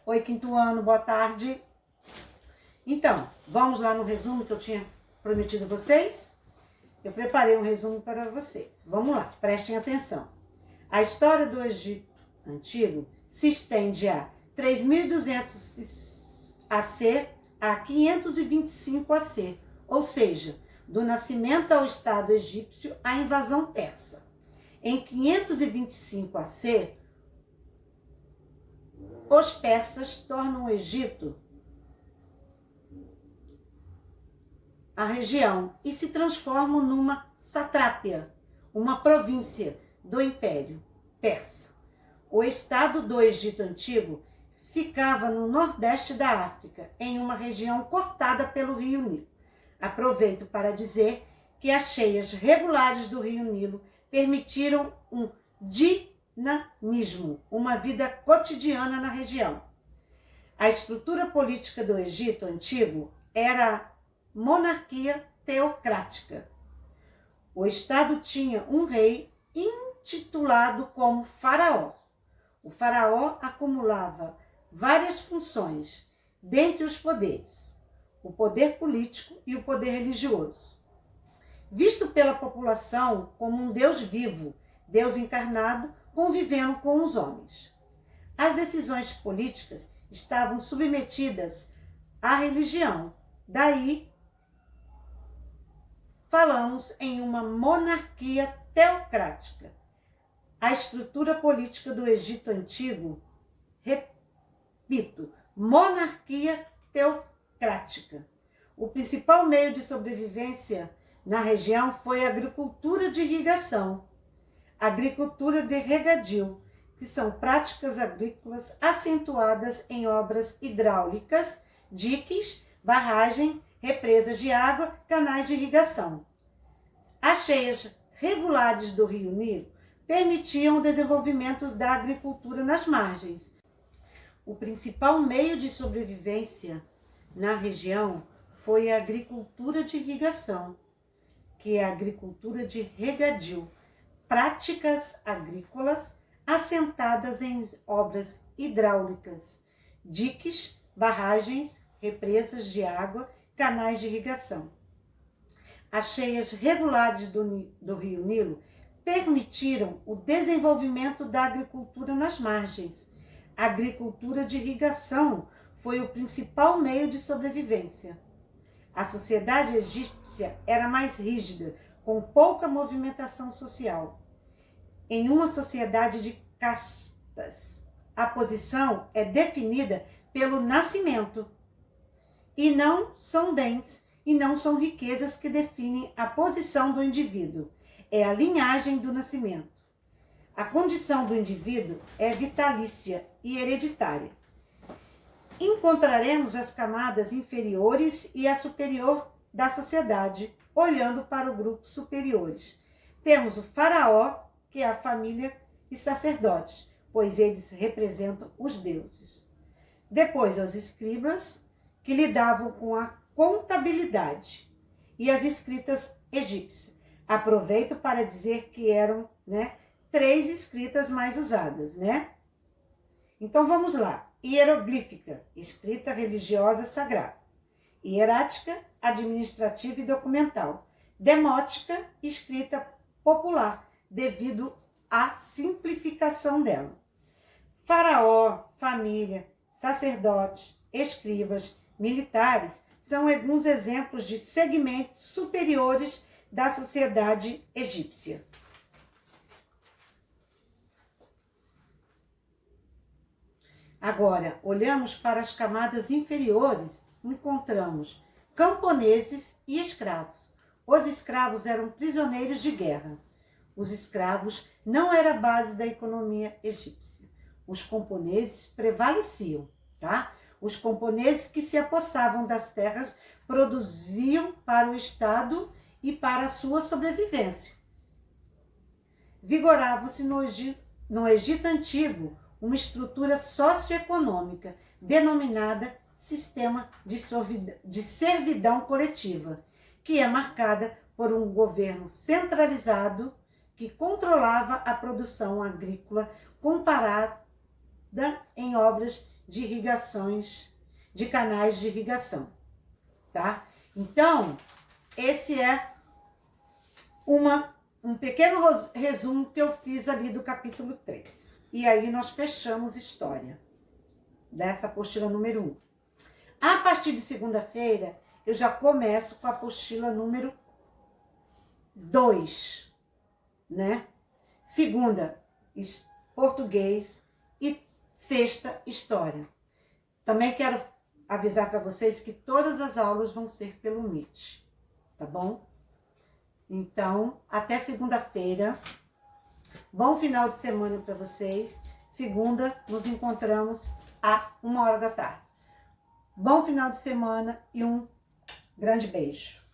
Oi, quinto ano, boa tarde. Então, vamos lá no resumo que eu tinha prometido a vocês? Eu preparei um resumo para vocês. Vamos lá, prestem atenção. A história do Egito Antigo se estende a 3.200 AC a 525 AC, ou seja, do nascimento ao Estado egípcio à invasão persa. Em 525 AC, os persas tornam o Egito a região e se transformam numa satrápia, uma província do Império Persa. O Estado do Egito Antigo ficava no nordeste da África, em uma região cortada pelo rio Nilo. Aproveito para dizer que as cheias regulares do rio Nilo permitiram um dinamismo, uma vida cotidiana na região. A estrutura política do Egito Antigo era a monarquia teocrática. O Estado tinha um rei intitulado como faraó. O faraó acumulava várias funções, dentre os poderes, o poder político e o poder religioso. Visto pela população como um Deus vivo, Deus encarnado, convivendo com os homens. As decisões políticas estavam submetidas à religião. Daí, falamos em uma monarquia teocrática. A estrutura política do Egito Antigo, repito, monarquia teocrática. O principal meio de sobrevivência na região foi a agricultura de irrigação, agricultura de regadio, que são práticas agrícolas acentuadas em obras hidráulicas, diques, barragem, represas de água, canais de irrigação. As cheias regulares do rio Nilo permitiam o desenvolvimento da agricultura nas margens. O principal meio de sobrevivência na região foi a agricultura de irrigação, que é a agricultura de regadio, práticas agrícolas assentadas em obras hidráulicas, diques, barragens, represas de água, canais de irrigação. As cheias regulares do rio Nilo permitiram o desenvolvimento da agricultura nas margens. A agricultura de irrigação foi o principal meio de sobrevivência. A sociedade egípcia era mais rígida, com pouca movimentação social. Em uma sociedade de castas, a posição é definida pelo nascimento, e não são bens e não são riquezas que definem a posição do indivíduo. É a linhagem do nascimento. A condição do indivíduo é vitalícia e hereditária. Encontraremos as camadas inferiores e a superior da sociedade, olhando para o grupo superiores. Temos o faraó, que é a família, e sacerdotes, pois eles representam os deuses. Depois, os escribas, que lidavam com a contabilidade, e as escritas egípcias. Aproveito para dizer que eram, 3 escritas mais usadas, Então vamos lá. Hieroglífica, escrita religiosa sagrada. Hierática, administrativa e documental. Demótica, escrita popular, devido à simplificação dela. Faraó, família, sacerdotes, escribas, militares são alguns exemplos de segmentos superiores da sociedade egípcia. Agora, olhamos para as camadas inferiores, encontramos camponeses e escravos. Os escravos eram prisioneiros de guerra. Os escravos não eram a base da economia egípcia. Os camponeses prevaleciam, Os camponeses que se apossavam das terras produziam para o Estado e para a sua sobrevivência. Vigorava-se no Egito Antigo uma estrutura socioeconômica denominada sistema de servidão coletiva, que é marcada por um governo centralizado que controlava a produção agrícola comparada em obras de irrigações, de canais de irrigação, tá? Então, esse é um pequeno resumo que eu fiz ali do capítulo 3. E aí nós fechamos história dessa apostila número 1. A partir de segunda-feira, eu já começo com a apostila número 2, né? Segunda, português, e sexta, história. Também quero avisar para vocês que todas as aulas vão ser pelo Meet, tá bom? Então, até segunda-feira. Bom final de semana para vocês. Segunda, nos encontramos à 1h da tarde. Bom final de semana e um grande beijo.